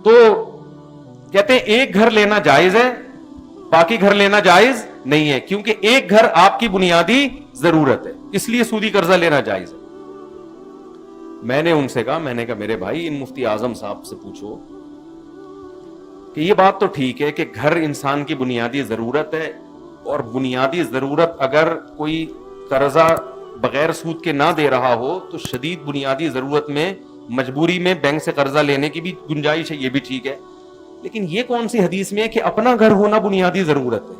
تو کہتے ہیں ایک گھر لینا جائز ہے, باقی گھر لینا جائز نہیں ہے, کیونکہ ایک گھر آپ کی بنیادی ضرورت ہے, اس لیے سودی قرضہ لینا جائز ہے. میں نے ان سے کہا, میں نے کہا میرے بھائی ان مفتی اعظم صاحب سے پوچھو کہ یہ بات تو ٹھیک ہے کہ گھر انسان کی بنیادی ضرورت ہے, اور بنیادی ضرورت اگر کوئی قرضہ بغیر سود کے نہ دے رہا ہو تو شدید بنیادی ضرورت میں مجبوری میں بینک سے قرضہ لینے کی بھی گنجائش ہے, یہ بھی ٹھیک ہے. لیکن یہ کون سی حدیث میں ہے کہ اپنا گھر ہونا بنیادی ضرورت ہے؟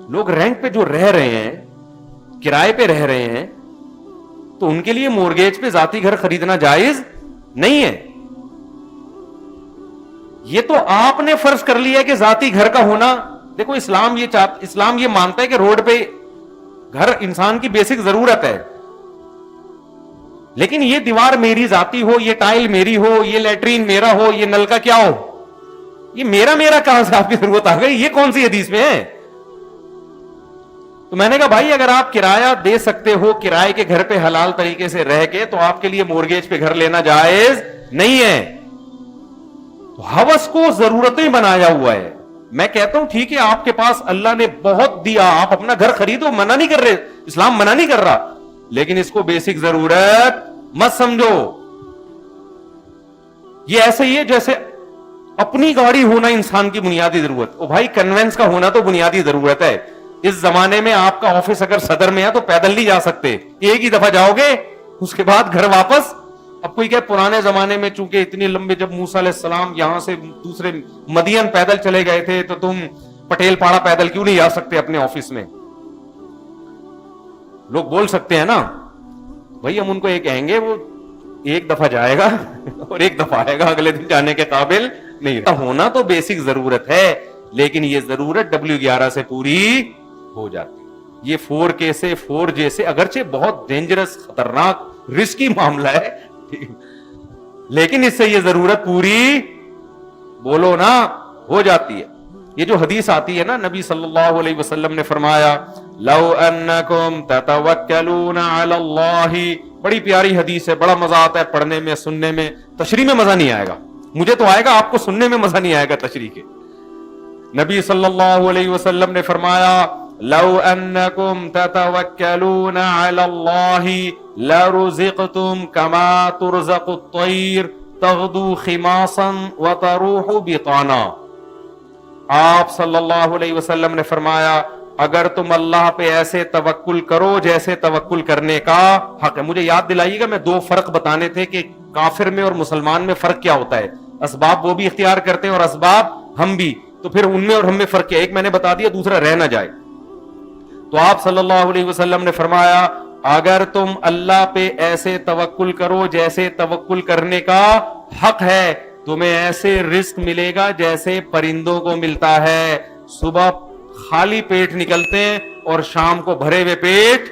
لوگ رینٹ پہ جو رہ رہے ہیں, کرائے پہ رہ رہے ہیں, تو ان کے لیے مورگیج پہ ذاتی گھر خریدنا جائز نہیں ہے. یہ تو آپ نے فرض کر لیا کہ ذاتی گھر کا ہونا, دیکھو اسلام یہ مانتا ہے کہ روڈ پہ گھر انسان کی بیسک ضرورت ہے, لیکن یہ دیوار میری ذاتی ہو, یہ ٹائل میری ہو, یہ لیٹرین میرا ہو, یہ نل کا کیا ہو, یہ میرا کہاں سے آپ کی ضرورت آ گئی؟ یہ کون سی حدیث میں ہے؟ تو میں نے کہا بھائی اگر آپ کرایہ دے سکتے ہو کرائے کے گھر پہ حلال طریقے سے رہ کے, تو آپ کے لیے مورگیج پہ گھر لینا جائز نہیں ہے. ہوس کو ضرورتیں بنایا ہوا ہے. میں کہتا ہوں ٹھیک ہے آپ کے پاس اللہ نے بہت دیا, آپ اپنا گھر خریدو, منع نہیں کر رہے, اسلام منع نہیں کر رہا, لیکن اس کو بیسک ضرورت مت سمجھو. یہ ایسے ہی ہے جیسے اپنی گاڑی ہونا انسان کی بنیادی ضرورت. او بھائی کنوینس کا ہونا تو بنیادی ضرورت ہے. اس زمانے میں آپ کا آفس اگر صدر میں ہے تو پیدل نہیں جا سکتے, ایک ہی دفعہ جاؤ گے, اس کے بعد گھر واپس. اب کوئی کہ پرانے زمانے میں چونکہ اتنے لمبے, جب موسیٰ علیہ السلام یہاں سے دوسرے مدین پیدل چلے گئے تھے, تو تم پٹیل پاڑا پیدل کیوں نہیں جا سکتے اپنے آفس میں؟ لوگ بول سکتے ہیں نا بھائی, ہم ان کو یہ کہیں گے وہ ایک دفعہ جائے گا اور ایک دفعہ آئے گا, اگلے دن جانے کے قابل نہیں. ہونا تو بیسک ضرورت ہے, لیکن یہ ضرورت W11 سے پوری ہو جاتی. یہ 4K سے 4J سے اگرچہ بہت ڈینجرس, خطرناک, رسکی معاملہ ہے, لیکن اس سے یہ ضرورت پوری بولو نا ہو جاتی ہے. یہ جو حدیث آتی ہے نا, نبی صلی اللہ علیہ وسلم نے فرمایا لو انکم تتوکلون علی اللہ, بڑی پیاری حدیث ہے, بڑا مزہ آتا ہے پڑھنے میں, سننے میں. تشریح میں مزہ نہیں آئے گا, مجھے تو آئے گا, آپ کو سننے میں مزہ نہیں آئے گا تشریح کے. نبی صلی اللہ علیہ وسلم نے فرمایا لو انکم تتوکلون علی اللہ لرزقتم کما ترزق الطیر تغدو خماصا وتروح بطانا. آپ صلی اللہ علیہ وسلم نے فرمایا اگر تم اللہ پہ ایسے توکل کرو جیسے توکل کرنے کا حق ہے. مجھے یاد دلائیے گا, میں 2 فرق بتانے تھے کہ کافر میں اور مسلمان میں فرق کیا ہوتا ہے. اسباب وہ بھی اختیار کرتے ہیں اور اسباب ہم بھی, تو پھر ان میں اور ہم میں فرق کیا؟ ایک میں نے بتا دیا, دوسرا رہ نہ جائے. تو آپ صلی اللہ علیہ وسلم نے فرمایا اگر تم اللہ پہ ایسے توکل کرو جیسے توکل کرنے کا حق ہے, تمہیں ایسے رزق ملے گا جیسے پرندوں کو ملتا ہے, صبح خالی پیٹ نکلتے ہیں اور شام کو بھرے ہوئے پیٹ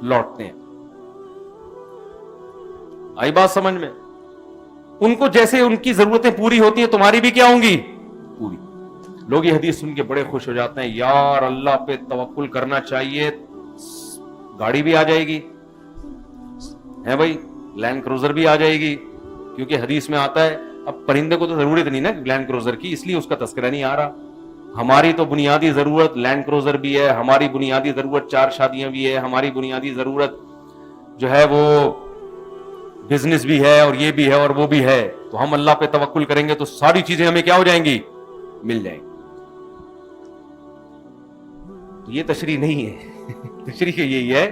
لوٹتے ہیں. آئی بات سمجھ میں؟ ان کو جیسے ان کی ضرورتیں پوری ہوتی ہیں, تمہاری بھی کیا ہوں گی؟ پوری. لوگ یہ حدیث سن کے بڑے خوش ہو جاتے ہیں, یار اللہ پہ توکل کرنا چاہیے, گاڑی بھی آ جائے گی ہے بھائی, لینڈ کروزر بھی آ جائے گی, کیونکہ حدیث میں آتا ہے. اب پرندے کو تو ضرورت نہیں نا لینڈ کروزر کی, اس لیے اس کا تذکرہ نہیں آ رہا. ہماری تو بنیادی ضرورت لینڈ کروزر بھی ہے, ہماری بنیادی ضرورت 4 شادیاں بھی ہے, ہماری بنیادی ضرورت جو ہے وہ بزنس بھی ہے, اور یہ بھی ہے اور وہ بھی ہے. تو ہم اللہ پہ توکل کریں گے تو ساری چیزیں ہمیں کیا ہو جائیں گی؟ مل جائیں گی. تو یہ تشریح نہیں ہے. تشریح یہی ہے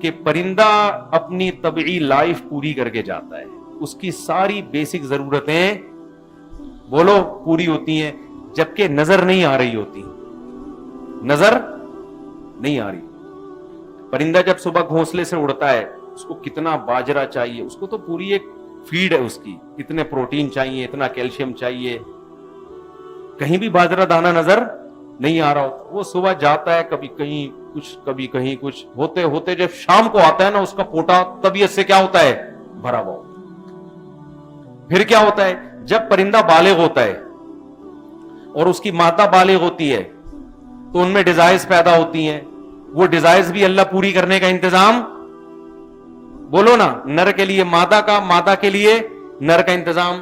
کہ پرندہ اپنی طبعی لائف پوری کر کے جاتا ہے, اس کی ساری بیسک ضرورتیں بولو پوری ہوتی ہیں, جبکہ نظر نہیں آ رہی ہوتی. نظر نہیں آ رہی. پرندہ جب صبح گھونسلے سے اڑتا ہے, اس کو کتنا باجرہ چاہیے, اس کو تو پوری ایک فیڈ ہے اس کی, اتنے پروٹین چاہیے, اتنا کیلشیم چاہیے. کہیں بھی باجرہ دانہ نظر نہیں آ رہا ہوتا. وہ صبح جاتا ہے, کبھی کہیں کچھ کبھی کہیں کچھ, ہوتے ہوتے جب شام کو آتا ہے نا, اس کا پوٹا طبیعت سے کیا ہوتا ہے؟ بھرا ہوا. پھر کیا ہوتا ہے جب پرندہ بالغ ہوتا ہے اور اس کی مادہ بالغ ہوتی ہے, تو ان میں ڈیزائرز پیدا ہوتی ہیں. وہ ڈیزائرز بھی اللہ پوری کرنے کا انتظام, بولو نا, نر کے لیے مادہ کا, مادہ کے لیے نر کا انتظام.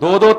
2-2,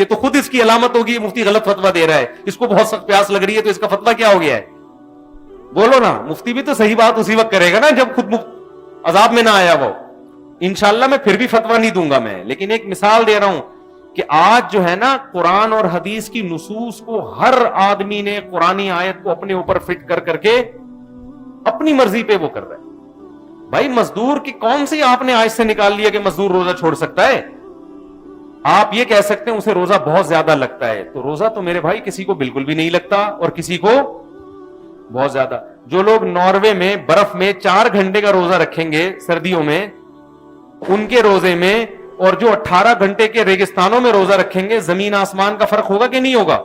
یہ تو خود اس کی علامت ہوگی مفتی غلط فتوا دے رہا ہے, اس کو بہت سخت پیاس لگ رہی ہے تو اس کا فتوا کیا ہو گیا ہے. بولو نا, مفتی بھی تو صحیح بات اسی وقت کرے گا نا جب خود عذاب میں نہ آیا وہ. انشاءاللہ میں پھر بھی فتوا نہیں دوں گا میں, لیکن ایک مثال دے رہا ہوں کہ آج جو ہے نا قرآن اور حدیث کی نصوص کو ہر آدمی نے قرآنی آیت کو اپنے اوپر فٹ کر کر کے اپنی مرضی پہ وہ کر رہا ہے. بھائی مزدور کی کون سی آپ نے آیت سے نکال لیا کہ مزدور روزہ چھوڑ سکتا ہے؟ آپ یہ کہہ سکتے ہیں اسے روزہ بہت زیادہ لگتا ہے, تو روزہ تو میرے بھائی کسی کو بالکل بھی نہیں لگتا اور کسی کو بہت زیادہ. جو لوگ ناروے میں برف میں 4 گھنٹے کا روزہ رکھیں گے سردیوں میں, ان کے روزے میں اور جو 18 گھنٹے کے ریگستانوں میں روزہ رکھیں گے, زمین آسمان کا فرق ہوگا کہ نہیں ہوگا؟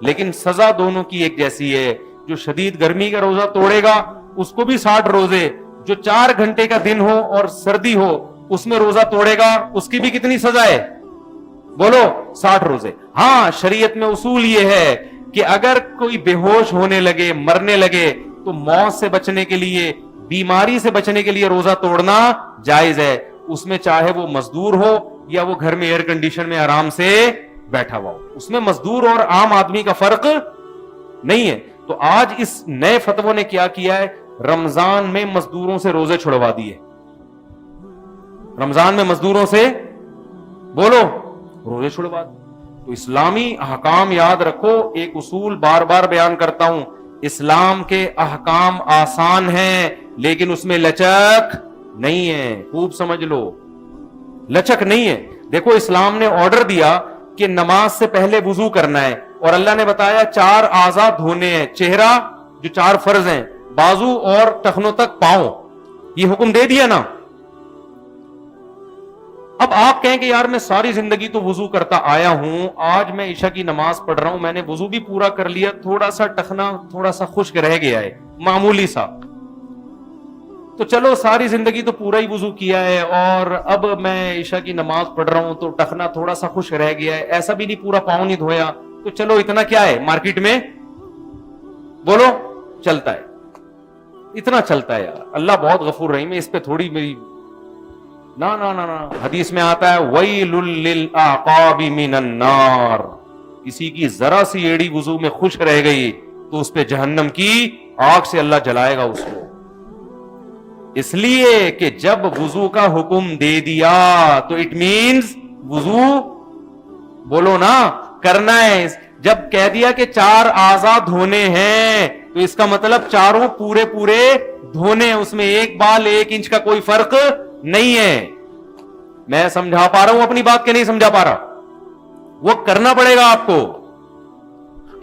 لیکن سزا دونوں کی ایک جیسی ہے. جو شدید گرمی کا روزہ توڑے گا اس کو بھی 60 روزے, جو 4 گھنٹے کا دن ہو اور سردی ہو اس میں روزہ توڑے گا اس کی بھی کتنی سزا ہے؟ بولو 60 روزے. ہاں شریعت میں اصول یہ ہے کہ اگر کوئی بے ہوش ہونے لگے, مرنے لگے, تو موت سے بچنے کے لیے, بیماری سے بچنے کے لیے روزہ توڑنا جائز ہے. اس میں چاہے وہ مزدور ہو یا وہ گھر میں ایئر کنڈیشن میں آرام سے بیٹھا ہوا ہو, اس میں مزدور اور عام آدمی کا فرق نہیں ہے. تو آج اس نئے فتووں نے کیا کیا ہے, رمضان میں مزدوروں سے روزے چھڑوا دیے. رمضان میں مزدوروں سے بولو روزے چھڑوا دیے. تو اسلامی احکام یاد رکھو, ایک اصول بار بار بیان کرتا ہوں, اسلام کے احکام آسان ہیں لیکن اس میں لچک نہیں ہے. خوب سمجھ لو, لچک نہیں ہے. دیکھو اسلام نے آرڈر دیا کہ نماز سے پہلے وضو کرنا ہے, اور اللہ نے بتایا 4 اعضاء دھونے ہیں. چہرہ جو 4 فرض ہیں, بازو اور ٹخنوں تک پاؤں, یہ حکم دے دیا نا. اب آپ کہیں کہ یار میں ساری زندگی تو وضو کرتا آیا ہوں, آج میں عشاء کی نماز پڑھ رہا ہوں, میں نے وضو بھی پورا کر لیا, تھوڑا سا ٹخنا تھوڑا سا خشک رہ گیا ہے معمولی سا, تو چلو ساری زندگی تو پورا ہی وضو کیا ہے اور اب میں عشاء کی نماز پڑھ رہا ہوں تو ٹخنا تھوڑا سا خشک رہ گیا ہے, ایسا بھی نہیں پورا پاؤں نہیں دھویا, تو چلو اتنا کیا ہے مارکیٹ میں بولو چلتا ہے, اتنا چلتا ہے یار. اللہ بہت غفور رحیم ہے, اس پہ تھوڑی میری نا نا نا نا. حدیث میں آتا ہے ویل للعقاب من النار, کسی کی ذرا سی ایڑی وضو میں خشک رہ گئی تو اس پہ جہنم کی آگ سے اللہ جلائے گا اس کو. اس لیے کہ جب وضو کا حکم دے دیا تو اٹ مینز وضو بولو نا کرنا ہے. جب کہہ دیا کہ 4 اعضاء دھونے ہیں تو اس کا مطلب چاروں پورے پورے دھونے, اس میں ایک بال 1 انچ کا کوئی فرق نہیں ہے. میں سمجھا پا رہا ہوں اپنی بات کے نہیں سمجھا پا رہا؟ وہ کرنا پڑے گا آپ کو.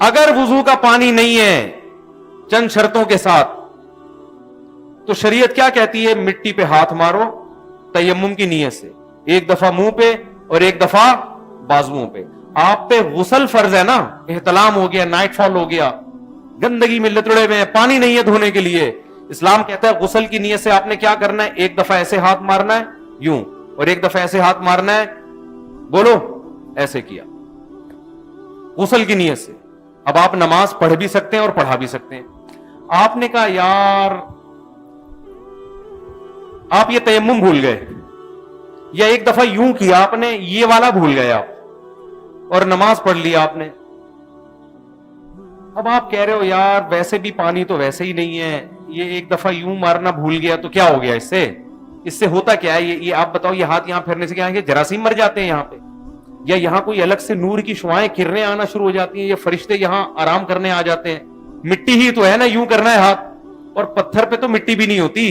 اگر وضو کا پانی نہیں ہے چند شرطوں کے ساتھ, تو شریعت کیا کہتی ہے, مٹی پہ ہاتھ مارو تیمم کی نیت سے, 1 دفعہ منہ پہ اور 1 دفعہ بازوؤں پہ. آپ پہ غسل فرض ہے نا, احتلام ہو گیا, نائٹ فال ہو گیا, گندگی میں لتڑے میں, پانی نہیں ہے دھونے کے لیے, اسلام کہتا ہے غسل کی نیت سے آپ نے کیا کرنا ہے, 1 دفعہ ایسے ہاتھ مارنا ہے یوں, اور 1 دفعہ ایسے ہاتھ مارنا ہے, بولو ایسے کیا غسل کی نیت سے. اب آپ نماز پڑھ بھی سکتے ہیں اور پڑھا بھی سکتے ہیں. آپ نے کہا یار آپ یہ تیمم بھول گئے, یا 1 دفعہ یوں کیا آپ نے, یہ والا بھول گئے آپ, اور نماز پڑھ لیا آپ نے. اب آپ کہہ رہے ہو یار ویسے بھی پانی تو ویسے ہی نہیں ہے, یہ 1 دفعہ یوں مارنا بھول گیا تو کیا ہو گیا, اس سے ہوتا کیا ہے, یہ آپ بتاؤ, یہ ہاتھ یہاں پھرنے سے کیا ہے, جراثیم مر جاتے ہیں یہاں پہ, یا یہاں کوئی الگ سے نور کی شعائیں کرنیں آنا شروع ہو جاتی ہیں, یا فرشتے یہاں آرام کرنے آ جاتے ہیں. مٹی ہی تو ہے نا, یوں کرنا ہے ہاتھ, اور پتھر پہ تو مٹی بھی نہیں ہوتی.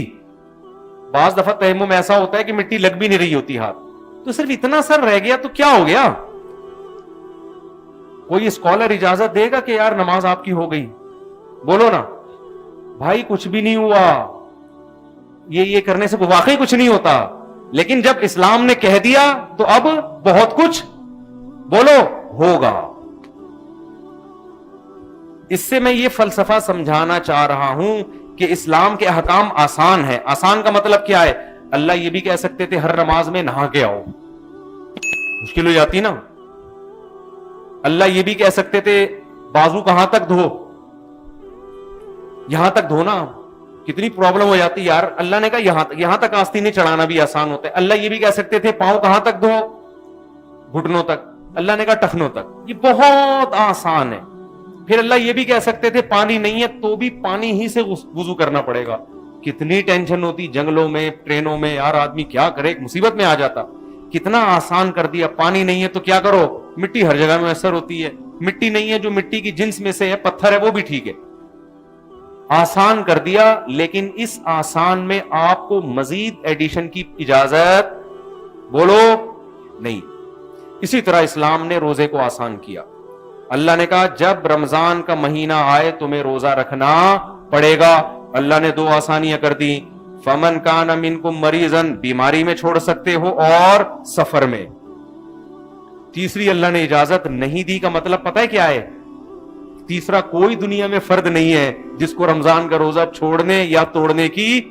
بعض دفعہ تیمم ایسا ہوتا ہے کہ مٹی لگ بھی نہیں رہی ہوتی ہاتھ, تو صرف اتنا سر رہ گیا تو کیا ہو گیا. کوئی اسکالر اجازت دے گا کہ یار نماز آپ کی ہو گئی؟ بولو نا بھائی, کچھ بھی نہیں ہوا, یہ کرنے سے واقعی کچھ نہیں ہوتا. لیکن جب اسلام نے کہہ دیا تو اب بہت کچھ بولو ہوگا. اس سے میں یہ فلسفہ سمجھانا چاہ رہا ہوں کہ اسلام کے احکام آسان ہے. آسان کا مطلب کیا ہے, اللہ یہ بھی کہہ سکتے تھے ہر نماز میں نہا کے آؤ, مشکل ہو جاتی نا. اللہ یہ بھی کہہ سکتے تھے بازو کہاں تک دھو, یہاں تک دھونا, کتنی پرابلم ہو جاتی یار. اللہ نے کہا یہاں تک آستینیں چڑھانا بھی آسان ہوتا ہے. اللہ یہ بھی کہہ سکتے تھے پاؤں کہاں تک دھو, گھٹنوں تک, اللہ نے کہا ٹخنوں تک. یہ بہت آسان ہے. پھر اللہ یہ بھی کہہ سکتے تھے پانی نہیں ہے تو بھی پانی ہی سے وضو کرنا پڑے گا. کتنی ٹینشن ہوتی جنگلوں میں, ٹرینوں میں, یار آدمی کیا کرے, ایک مصیبت میں آ جاتا. کتنا آسان کر دیا. پانی نہیں ہے تو کیا کرو, مٹی ہر جگہ میں میسر ہوتی ہے. مٹی نہیں ہے, جو مٹی کی جنس میں سے ہے, پتھر ہے, وہ بھی ٹھیک ہے. آسان کر دیا. لیکن اس آسان میں آپ کو مزید ایڈیشن کی اجازت بولو نہیں. اسی طرح اسلام نے روزے کو آسان کیا. اللہ نے کہا جب رمضان کا مہینہ آئے تمہیں روزہ رکھنا پڑے گا. اللہ نے 2 آسانیاں کر دی. فمن کان منکم مریضا, بیماری میں چھوڑ سکتے ہو, اور سفر میں. تیسری اللہ نے اجازت نہیں دی کا مطلب پتہ ہے کیا ہے؟ تیسرا کوئی دنیا میں فرد نہیں ہے جس کو رمضان کا روزہ چھوڑنے یا توڑنے کی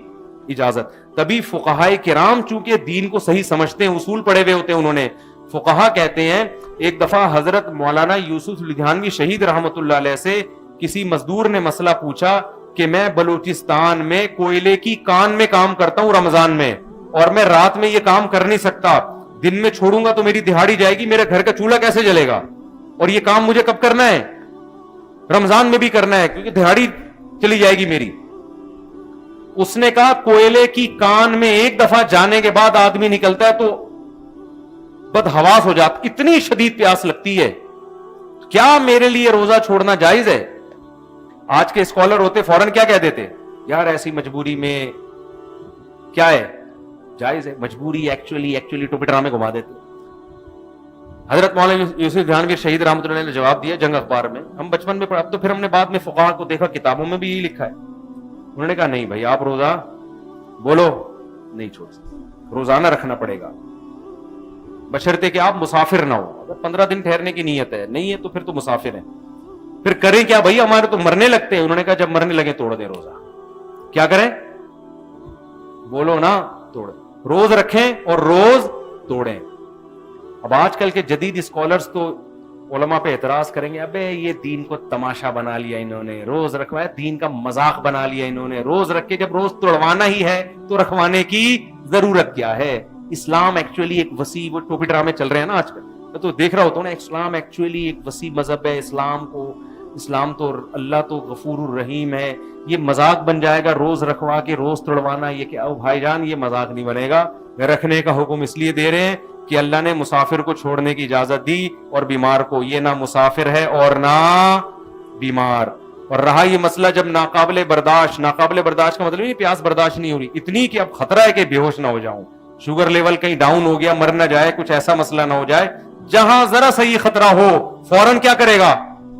اجازت. تبھی فقہائے کرام چونکہ دین کو صحیح سمجھتے ہیں, اصول پڑھے ہوئے ہوتے ہیں انہوں نے, فقہا کہتے ہیں ایک دفعہ حضرت مولانا یوسف لدھیانوی شہید رحمت اللہ علیہ سے کسی مزدور نے مسئلہ پوچھا کہ میں بلوچستان میں کوئلے کی کان میں کام کرتا ہوں رمضان میں, اور میں رات میں یہ کام کر نہیں سکتا, دن میں چھوڑوں گا تو میری دہاڑی جائے گی, میرے گھر کا چولہا کیسے جلے گا, اور یہ کام مجھے کب کرنا ہے؟ رمضان میں بھی کرنا ہے, کیونکہ دہاڑی چلی جائے گی میری. اس نے کہا کوئلے کی کان میں ایک دفعہ جانے کے بعد آدمی نکلتا ہے تو بدحواس ہو جاتا, اتنی شدید پیاس لگتی ہے, کیا میرے لیے روزہ چھوڑنا جائز ہے؟ آج کے اسکالر ہوتے فوراً کیا کہہ دیتے, یار ایسی مجبوری میں کیا ہے, جائز ہے. مجبوری ایکچولی ٹوپی ڈرامے گھما دیتے. حضرت مولانا یوسف لدھیانوی شہید رحمۃ اللہ نے جواب دیا جنگ اخبار میں, ہم بچپن میں پڑھا, اب تو پھر ہم نے بعد میں فقہا کو دیکھا کتابوں میں بھی یہی لکھا ہے. انہوں نے کہا نہیں بھائی آپ روزہ بولو نہیں چھوڑ سکتے, روزانہ رکھنا پڑے گا, بشرطے کہ آپ مسافر نہ ہو. اگر 15 دن ٹھہرنے کی نیت ہے, نہیں ہے تو پھر تو مسافر ہیں. پھر کریں کیا بھائی, ہمارے تو مرنے لگتے ہیں. انہوں نے کہا جب مرنے لگے توڑ دیں روزہ. کیا کریں بولو نا, توڑ, روز رکھیں اور روز توڑیں. اب آج کل کے جدید اسکالرز تو علماء پہ اعتراض کریں گے, ابے یہ دین کو تماشا بنا لیا انہوں نے, روز رکھوایا, دین کا مذاق بنا لیا انہوں نے, روز رکھ کے جب روز توڑوانا ہی ہے تو رکھوانے کی ضرورت کیا ہے؟ اسلام ایکچولی ایک وسیع, وہ ٹوپی ڈرامے چل رہے ہیں نا آج کل, میں تو دیکھ رہا ہوتا ہوں نا, اسلام ایکچولی ایک وسیع مذہب ہے. اسلام تو اللہ تو غفور الرحیم ہے. یہ مذاق بن جائے گا روز رکھوا کے روز توڑوانا, یہ کیا بھائی جان, یہ مذاق نہیں بنے گا. رکھنے کا حکم اس لیے دے رہے ہیں کہ اللہ نے مسافر کو چھوڑنے کی اجازت دی اور بیمار کو. یہ نہ مسافر ہے اور نہ بیمار. اور رہا یہ مسئلہ جب ناقابل برداشت کا مطلب نہیں پیاس برداشت نہیں ہو رہی, اتنی کہ اب خطرہ ہے کہ بے ہوش نہ ہو جاؤں, شوگر لیول کہیں ڈاؤن ہو گیا, مر نہ جائے, کچھ ایسا مسئلہ نہ ہو جائے, جہاں ذرا صحیح خطرہ ہو فوراً کیا کرے گا,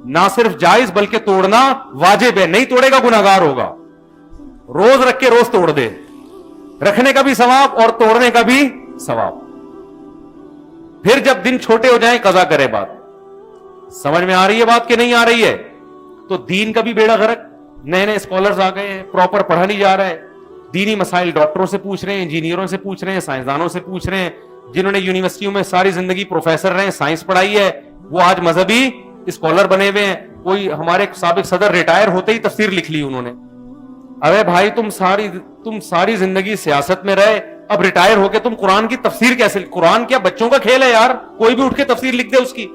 نہ صرف جائز بلکہ توڑنا واجب ہے. نہیں توڑے گا گناہگار ہوگا. روز رکھ کے روز توڑ دے, رکھنے کا بھی ثواب اور توڑنے کا بھی ثواب. پھر جب دن چھوٹے ہو جائیں قضا کرے. بات سمجھ میں آ رہی ہے بات کہ نہیں آ رہی ہے؟ تو دین کا بھی بیڑا غرق. نئے نئے اسکالرز آ گئے ہیں, پراپر پڑھا نہیں جا رہا ہے. دینی مسائل ڈاکٹروں سے پوچھ رہے ہیں, انجینئروں سے پوچھ رہے ہیں, سائنسدانوں سے پوچھ رہے ہیں, جنہوں نے یونیورسٹیوں میں ساری زندگی پروفیسر رہے, سائنس پڑھائی ہے, وہ آج مذہبی اسکالر بنے ہوئے ہیں. کوئی ہمارے سابق صدر ریٹائر ہوتے ہی تفسیر لکھ لی انہوں نے. ارے بھائی تم ساری زندگی سیاست میں رہے, اب ریٹائر ہو کے تم قرآن کی تفسیر کیسے؟ قرآن کیا بچوں کا کھیل ہے یار, کوئی بھی اٹھ کے تفسیر لکھ دے اس کی.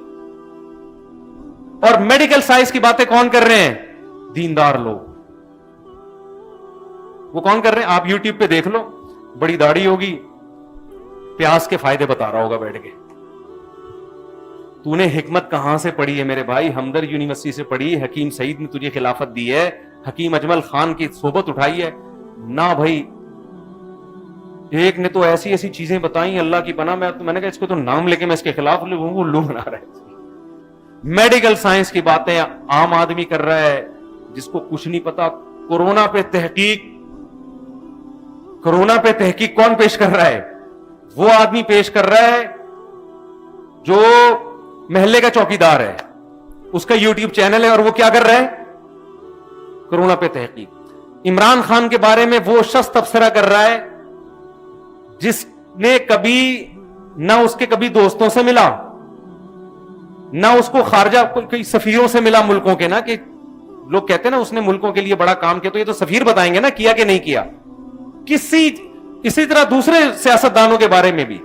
اور میڈیکل سائنس کی باتیں کون کر رہے ہیں؟ دیندار لوگ. وہ کون کر رہے ہیں؟ آپ یوٹیوب پہ دیکھ لو, بڑی داڑھی ہوگی, پیاز کے فائدے بتا رہا ہوگا بیٹھ کے. تو نے حکمت کہاں سے پڑھی ہے میرے بھائی؟ ہمدرد یونیورسٹی سے پڑھی, حکیم سعید نے تجھے خلافت دی ہے, حکیم اجمل خان کی صحبت اٹھائی ہے نہ بھائی. ایک نے تو ایسی ایسی چیزیں بتائیں اللہ کی پناہ, میں نے کہا اس کو تو نام لے کے میں اس کے خلاف لوگوں کو لو بنا رہا ہے. میڈیکل سائنس کی باتیں عام آدمی کر رہا ہے جس کو کچھ نہیں پتا. کورونا پہ تحقیق کون پیش کر رہا ہے؟ وہ آدمی پیش کر رہا ہے جو محلے کا چوکیدار ہے, اس کا یوٹیوب چینل ہے, اور وہ کیا کر رہا ہے؟ کورونا پہ تحقیق. عمران خان کے بارے میں وہ شخص تبصرہ کر رہا ہے جس نے کبھی نہ اس کے کبھی دوستوں سے ملا, نہ اس کو خارجہ کوئی سفیروں سے ملا ملکوں کے, نا کہ لوگ کہتے ہیں نا اس نے ملکوں کے لیے بڑا کام کیا, تو یہ تو سفیر بتائیں گے نا کیا کہ نہیں کیا. اسی طرح دوسرے سیاستدانوں کے بارے میں بھی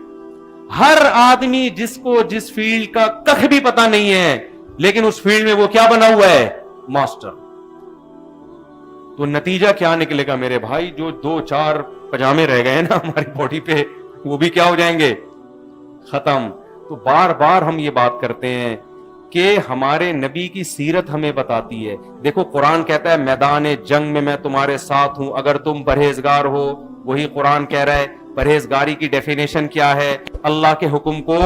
ہر آدمی جس کو جس فیلڈ کا کخ بھی پتا نہیں ہے لیکن اس فیلڈ میں وہ کیا بنا ہوا ہے؟ ماسٹر. تو نتیجہ کیا نکلے گا میرے بھائی؟ جو 2-4 پجامے رہ گئے نا ہماری باڈی پہ وہ بھی کیا ہو جائیں گے؟ ختم. تو بار بار ہم یہ بات کرتے ہیں کہ ہمارے نبی کی سیرت ہمیں بتاتی ہے. دیکھو قرآن کہتا ہے میدان جنگ میں تمہارے ساتھ ہوں اگر تم پرہیزگار ہو. وہی قرآن کہہ رہا ہے پرہیزگاری کی ڈیفینیشن کیا ہے؟ اللہ کے حکم کو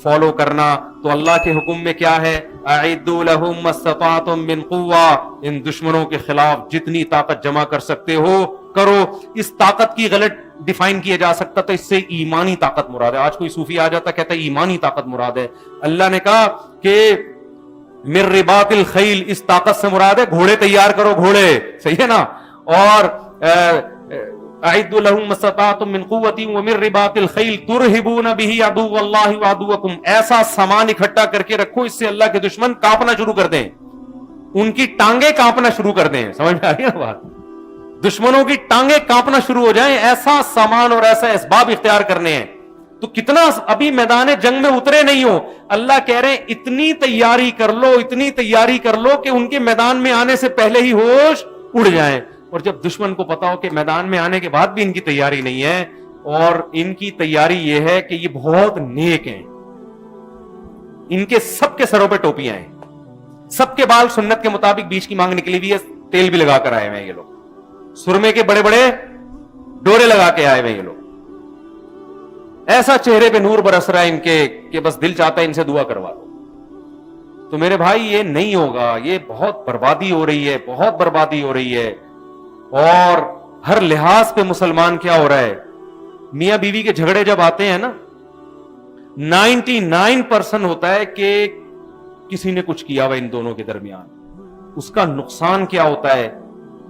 فالو کرنا. تو اللہ کے حکم میں کیا ہے؟ اعدوا لهم ما استطعتم من قوة. ان دشمنوں کے خلاف جتنی طاقت جمع کر سکتے ہو کرو. اس طاقت کی غلط ڈیفائن کیا جا سکتا تو اس سے ایمانی طاقت مراد ہے. آج کوئی صوفی آ جاتا کہتا ہے ایمانی طاقت مراد ہے. اللہ نے کہا کہ من رباط الخیل، اس طاقت سے مراد ہے گھوڑے تیار کرو، گھوڑے. صحیح ہے نا؟ اور اعدوا لهم ما استطعتم من قوة ومن رباط الخيل ترهبون به عدو الله وعدوكم. ایسا سامان اکٹھا کر کے رکھو اس سے اللہ کے دشمن کانپنا شروع کر دیں، ان کی ٹانگیں کانپنا شروع کر دیں. سمجھ میں آ رہی ہے بات؟ دشمنوں کی ٹانگیں کانپنا شروع ہو جائیں، ایسا سامان اور ایسا اسباب اختیار کرنے ہیں. تو کتنا ابھی میدان جنگ میں اترے نہیں ہو، اللہ کہہ رہے ہیں اتنی تیاری کر لو، اتنی تیاری کر لو کہ ان کے میدان میں آنے سے پہلے ہی ہوش اڑ جائیں. اور جب دشمن کو پتا ہو کہ میدان میں آنے کے بعد بھی ان کی تیاری نہیں ہے اور ان کی تیاری یہ ہے کہ یہ بہت نیک ہیں، ان کے سب کے سروں پہ ٹوپیاں ہیں، سب کے بال سنت کے مطابق بیچ کی مانگ نکلی ہوئی ہے، تیل بھی لگا کر آئے ہوئے ہیں یہ لوگ، سرمے کے بڑے بڑے ڈورے لگا کے آئے ہوئے ہیں یہ لوگ. ایسا چہرے پہ نور برس رہا ہے ان کے کہ بس دل چاہتا ہے ان سے دعا کروا دو. تو میرے بھائی یہ نہیں ہوگا، یہ بہت بربادی ہو رہی ہے، بہت بربادی ہو رہی ہے. اور ہر لحاظ پہ مسلمان کیا ہو رہا ہے؟ میاں بیوی کے جھگڑے جب آتے ہیں نا 99% ہوتا ہے کہ کسی نے کچھ کیا ہوا ان دونوں کے درمیان. اس کا نقصان کیا ہوتا ہے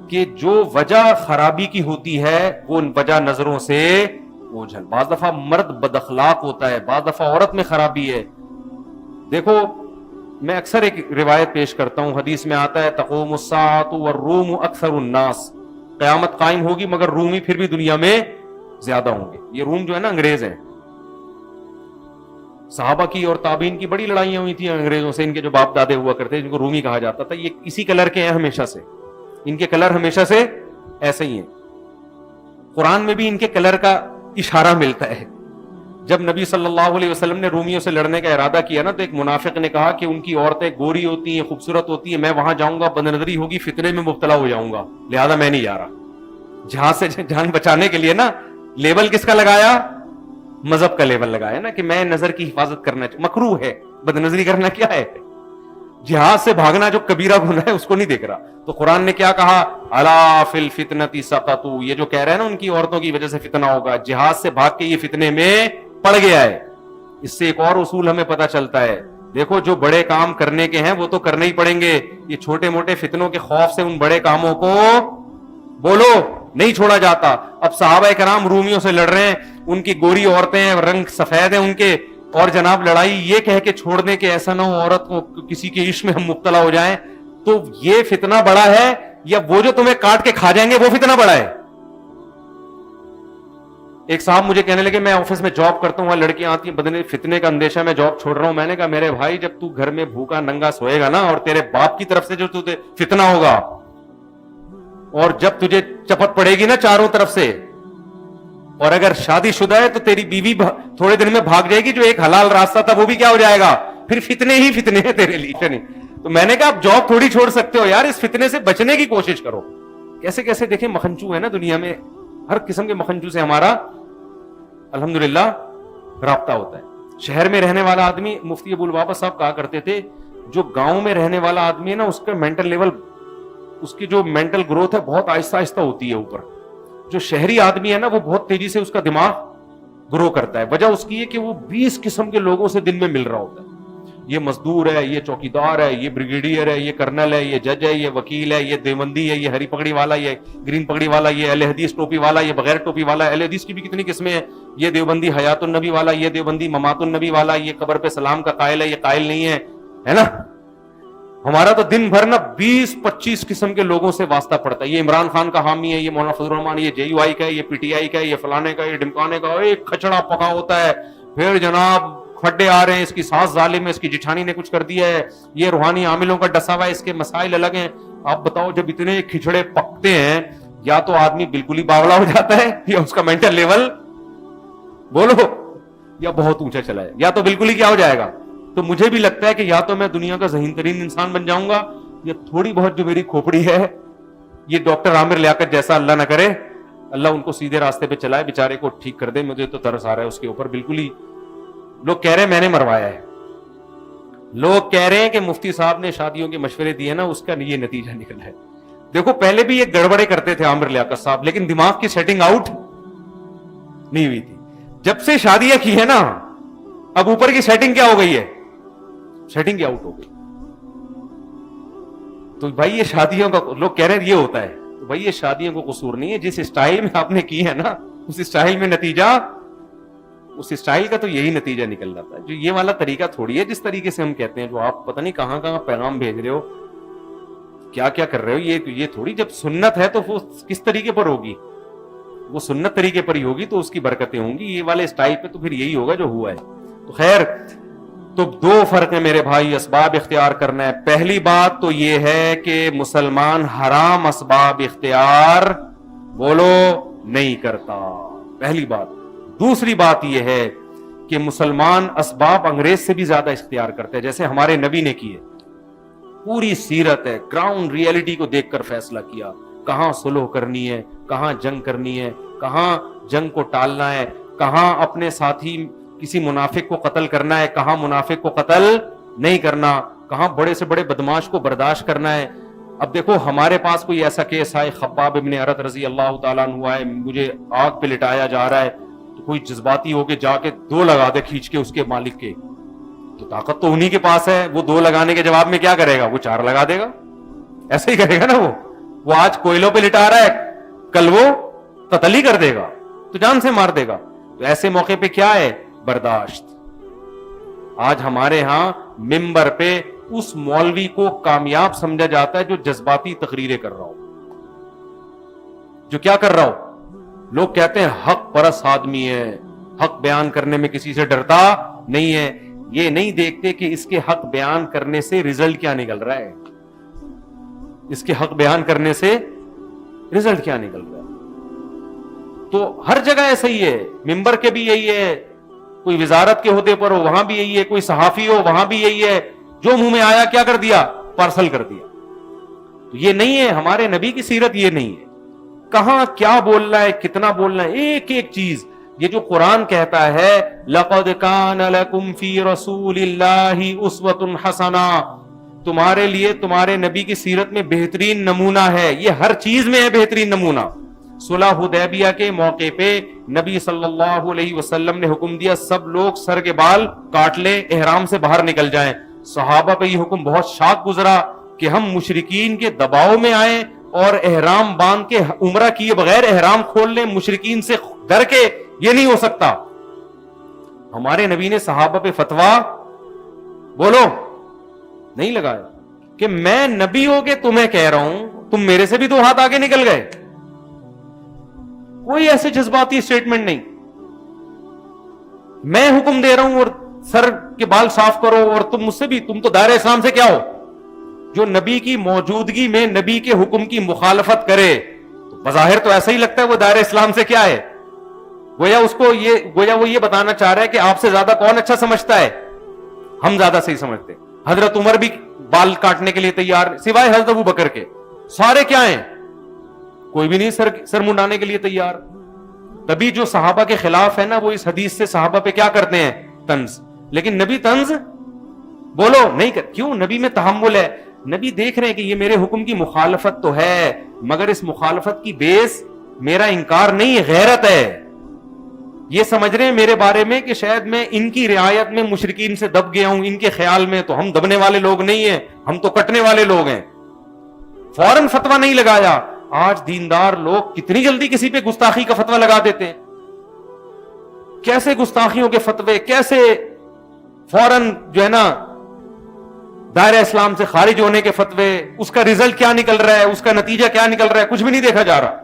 کہ جو وجہ خرابی کی ہوتی ہے وہ وجہ نظروں سے اوجھل. بعض دفعہ مرد بد اخلاق ہوتا ہے، بعض دفعہ عورت میں خرابی ہے. دیکھو میں اکثر ایک روایت پیش کرتا ہوں، حدیث میں آتا ہے تقوم الساعۃ والروم اکثر الناس. قیامت قائم ہوگی مگر رومی پھر بھی دنیا میں زیادہ ہوں گے. یہ روم جو ہے نا انگریز ہیں. صحابہ کی اور تابعین کی بڑی لڑائیاں ہوئی تھیں انگریزوں سے. ان کے جو باپ دادے ہوا کرتے جن کو رومی کہا جاتا تھا، یہ اسی کلر کے ہیں ہمیشہ سے. ان کے کلر ہمیشہ سے ایسے ہی ہیں. قرآن میں بھی ان کے کلر کا اشارہ ملتا ہے. جب نبی صلی اللہ علیہ وسلم نے رومیوں سے لڑنے کا ارادہ کیا نا تو ایک منافق نے کہا کہ ان کی عورتیں گوری ہوتی ہیں، خوبصورت ہوتی ہیں، میں وہاں جاؤں گا بدنظری ہوگی، فتنے میں مبتلا ہو جاؤں گا، لہذا میں نہیں جا رہا. جہاں سے جان بچانے کے لیے نا لیبل کس کا لگایا؟ مذہب کا لیبل لگایا نا کہ میں نظر کی حفاظت کرنا مکروہ ہے، بدنظری کرنا کیا ہے؟ جہاد سے بھاگنا جو کبیرہ گناہ ہے اس کو نہیں دیکھ رہا. تو قرآن نے کیا کہا؟ الا فی الفتنۃ سقطوا. یہ جو کہہ رہے ہیں نا ان کی عورتوں کی وجہ سے فتنہ ہوگا، جہاد سے بھاگ کے یہ فتنے میں پڑ گیا ہے. اس سے ایک اور اصول ہمیں پتہ چلتا ہے، دیکھو جو بڑے کام کرنے کے ہیں وہ تو کرنے ہی پڑیں گے. یہ چھوٹے موٹے فتنوں کے خوف سے ان بڑے کاموں کو بولو نہیں چھوڑا جاتا. اب صحابہ کرام رومیوں سے لڑ رہے ہیں، ان کی گوری عورتیں ہیں، رنگ سفید ہیں ان کے، اور جناب لڑائی یہ کہہ کے چھوڑ دیں کہ ایسا نہ ہو عورت کو کسی کے عشق میں ہم مبتلا ہو جائیں. تو یہ فتنہ بڑا ہے یا وہ جو تمہیں کاٹ کے کھا جائیں گے وہ فتنہ بڑا ہے؟ ایک صاحب مجھے کہنے لگے میں آفس میں جاب کرتا ہوں، وہاں لڑکیاں آتی ہیں، بدن فتنے کا اندیشہ میں جاب چھوڑ رہا ہوں. میں نے کہا میرے بھائی جب تو گھر میں بھوکا ننگا سوئے گا نا اور تیرے باپ کی طرف سے جو تجھے فتنہ ہوگا، اور جب تجھے چپت پڑے گی نا چاروں طرف سے، اور اگر شادی شدہ ہے تو تیری بیوی تھوڑے دن میں بھاگ جائے گی، جو ایک حلال راستہ تھا وہ بھی کیا ہو جائے گا؟ پھر فتنے ہی فتنے ہیں تیرے لیے. تو میں نے کہا آپ جاب تھوڑی چھوڑ سکتے ہو یار، اس فتنے سے بچنے کی کوشش کرو. کیسے کیسے دیکھیں مکھنچو ہے نا دنیا میں، ہر قسم کے مکھنچو سے ہمارا الحمدللہ رابطہ ہوتا ہے. شہر میں رہنے والا آدمی، مفتی ابو البابا صاحب کہا کرتے تھے جو گاؤں میں رہنے والا آدمی ہے نا اس کا مینٹل لیول، اس کی جو مینٹل گروتھ ہے بہت آہستہ آہستہ ہوتی ہے اوپر. جو شہری آدمی ہے نا وہ بہت تیزی سے اس کا دماغ گرو کرتا ہے. وجہ اس کی ہے کہ وہ 20 قسم کے لوگوں سے دن میں مل رہا ہوتا ہے. یہ مزدور ہے، یہ چوکیدار ہے، یہ بریگیڈیئر ہے، یہ کرنل ہے، یہ جج ہے، یہ وکیل ہے، یہ دیوبندی ہے، یہ ہری پگڑی والا، یہ گرین پگڑی والا، یہ اہل حدیث ٹوپی والا، یہ بغیر ٹوپی والا. اہل حدیث کی بھی کتنی قسمیں ہیں، یہ دیوبندی حیات النبی والا، یہ دیوبندی ممات النبی والا، یہ قبر پہ سلام کا قائل ہے، یہ قائل نہیں ہے، ہے نا. ہمارا تو دن بھر نا 20-25 قسم کے لوگوں سے واسطہ پڑتا ہے. یہ عمران خان کا حامی ہے، یہ مولانا فضل الرحمان، یہ JUI کا ہے، یہ PTI کا ہے، یہ فلانے کا، یہ ڈمکانے کا. ایک کھچڑا پکا ہوتا ہے پھر جناب کھڈے آ رہے ہیں, اس کی ساس ظالم ہے, اس کی جٹھانی نے کچھ کر دیا ہے, یہ روحانی عاملوں کا ڈسا ہوا ہے, اس کے مسائل الگ ہیں. آپ بتاؤ, جب اتنے کھچڑے پکتے ہیں, یا تو آدمی بالکل ہی باولا ہو جاتا ہے, یا اس کا مینٹل لیول بولو یا بہت اونچا چلا ہے, یا تو بالکل ہی کیا ہو جائے گا. تو مجھے بھی لگتا ہے کہ یا تو میں دنیا کا ذہین ترین انسان بن جاؤں گا, یا تھوڑی بہت جو میری کھوپڑی ہے, یہ ڈاکٹر عامر لیاقت جیسا اللہ نہ کرے, اللہ ان کو سیدھے راستے پہ چلائے, بیچارے کو ٹھیک کر دے. مجھے تو ترس آ رہا ہے اس کے اوپر. بالکل ہی لوگ کہہ رہے ہیں میں نے مروایا ہے, لوگ کہہ رہے ہیں کہ مفتی صاحب نے شادیوں کے مشورے دیے نا, اس کا یہ نتیجہ نکلا ہے. دیکھو پہلے بھی یہ گڑبڑے کرتے تھے عامر لیاقت صاحب, لیکن دماغ کی سیٹنگ آؤٹ نہیں ہوئی تھی. جب سے شادیاں کی ہے نا, اب اوپر کی سیٹنگ کیا ہو گئی ہے, سیٹنگ کیا آؤٹ ہو گئی. تو بھائی یہ شادیوں کا, لوگ کہہ رہے ہیں یہ ہوتا ہے, تو بھائی یہ شادیوں کو قصور نہیں ہے, جس اسٹائل میں آپ نے کی ہے نا, اس اسٹائل میں نتیجہ, اس اسٹائل کا تو یہی نتیجہ نکل جاتا ہے. جو یہ والا طریقہ تھوڑی ہے جس طریقے سے ہم کہتے ہیں, جو آپ پتہ نہیں کہاں کہاں پیغام بھیج رہے ہو, کیا کیا کر رہے ہو, یہ تھوڑی. جب سنت ہے تو وہ کس طریقے پر ہوگی, وہ سنت طریقے پر ہی ہوگی, تو اس کی برکتیں ہوں گی. یہ والے اسٹائل پہ تو پھر یہی ہوگا جو ہوا ہے. تو خیر, تو دو فرق ہیں میرے بھائی اسباب اختیار کرنا ہے. پہلی بات تو یہ ہے کہ مسلمان حرام اسباب اختیار بولو نہیں کرتا, پہلی بات. دوسری بات یہ ہے کہ مسلمان اسباب انگریز سے بھی زیادہ اختیار کرتے ہیں, جیسے ہمارے نبی نے کیے. پوری سیرت ہے, گراؤنڈ ریئلٹی کو دیکھ کر فیصلہ کیا, کہاں صلح کرنی ہے, کہاں جنگ کرنی ہے, کہاں جنگ کو ٹالنا ہے, کہاں اپنے ساتھی کسی منافق کو قتل کرنا ہے, کہاں منافق کو قتل نہیں کرنا, کہاں بڑے سے بڑے بدماش کو برداشت کرنا ہے. اب دیکھو ہمارے پاس کوئی ایسا کیس آئے, خباب ابن ارت رضی اللہ تعالیٰ عنہ آئے, مجھے آگ پہ لٹایا جا رہا ہے, تو کوئی جذباتی ہو کے جا کے 2 لگا دے کھینچ کے اس کے مالک کے, تو طاقت تو انہی کے پاس ہے. وہ 2 لگانے کے جواب میں کیا کرے گا, وہ 4 لگا دے گا, ایسے ہی کرے گا نا. وہ آج کوئلوں پہ لٹا رہا ہے, کل وہ قتل ہی کر دے گا, تو جان سے مار دے گا. تو ایسے موقع پہ کیا ہے, برداشت. آج ہمارے ہاں ممبر پہ اس مولوی کو کامیاب سمجھا جاتا ہے جو جذباتی تقریریں کر رہا ہو, جو کیا کر رہا ہو. لوگ کہتے ہیں حق پرست آدمی ہے, حق بیان کرنے میں کسی سے ڈرتا نہیں ہے. یہ نہیں دیکھتے کہ اس کے حق بیان کرنے سے رزلٹ کیا نکل رہا ہے, اس کے حق بیان کرنے سے رزلٹ کیا نکل رہا ہے. تو ہر جگہ ایسا ہی ہے, ممبر کے بھی یہی ہے, کوئی وزارت کے عہدے پر ہو وہاں بھی یہی ہے, کوئی صحافی ہو وہاں بھی یہی ہے, جو منہ میں آیا کیا کر دیا, پارسل کر دیا. تو یہ نہیں ہے, ہمارے نبی کی سیرت یہ نہیں ہے. کہاں کیا بولنا ہے, کتنا بولنا ہے, ایک ایک چیز. یہ جو قرآن کہتا ہے لَقَدْ كَانَ لَكُمْ فِي رَسُولِ اللَّهِ أُسْوَةٌ حَسَنَةٌ, تمہارے لیے تمہارے نبی کی سیرت میں بہترین نمونہ ہے. یہ ہر چیز میں ہے بہترین نمونہ. صلح حدیبیہ کے موقع پہ نبی صلی اللہ علیہ وسلم نے حکم دیا سب لوگ سر کے بال کاٹ لیں, احرام سے باہر نکل جائیں. صحابہ پہ یہ حکم بہت شاق گزرا کہ ہم مشرکین کے دباؤ میں آئیں اور احرام باندھ کے عمرہ کیے بغیر احرام کھول لیں, مشرکین سے ڈر کے, یہ نہیں ہو سکتا. ہمارے نبی نے صحابہ پہ فتویٰ بولو نہیں لگایا کہ میں نبی ہو کے تمہیں کہہ رہا ہوں, تم میرے سے بھی 2 ہاتھ آگے نکل گئے. کوئی ایسے جذباتی اسٹیٹمنٹ نہیں. میں حکم دے رہا ہوں اور سر کے بال صاف کرو, اور تم مجھ سے بھی, تم تو دائرہ اسلام سے کیا ہو. جو نبی کی موجودگی میں نبی کے حکم کی مخالفت کرے, تو بظاہر تو ایسا ہی لگتا ہے وہ دائرہ اسلام سے کیا ہے. گویا وہ یہ بتانا چاہ رہا ہے کہ آپ سے زیادہ کون اچھا سمجھتا ہے, ہم زیادہ صحیح سمجھتے. حضرت عمر بھی بال کاٹنے کے لیے تیار, سوائے حضرت ابو بکر کے. سارے کیا ہیں, کوئی بھی نہیں سر منڈانے کے لیے تیار. تبھی جو صحابہ کے خلاف ہے نا, وہ اس حدیث سے صحابہ پہ کیا کرتے ہیں, طنز. لیکن نبی طنز بولو نہیں کر. کیوں, نبی میں تحمل ہے. نبی دیکھ رہے ہیں کہ یہ میرے حکم کی مخالفت تو ہے, مگر اس مخالفت کی بیس میرا انکار نہیں, غیرت ہے. یہ سمجھ رہے ہیں میرے بارے میں کہ شاید میں ان کی رعایت میں مشرکین سے دب گیا ہوں, ان کے خیال میں تو ہم دبنے والے لوگ نہیں ہیں, ہم تو کٹنے والے لوگ ہیں. فوراً فتویٰ نہیں لگایا. آج دیندار لوگ کتنی جلدی کسی پہ گستاخی کا فتویٰ لگا دیتے ہیں. کیسے گستاخیوں کے فتوے, کیسے فوراً جو ہے نا دائرہ اسلام سے خارج ہونے کے فتوے, اس کا رزلٹ کیا نکل رہا ہے, اس کا نتیجہ کیا نکل رہا ہے, کچھ بھی نہیں دیکھا جا رہا.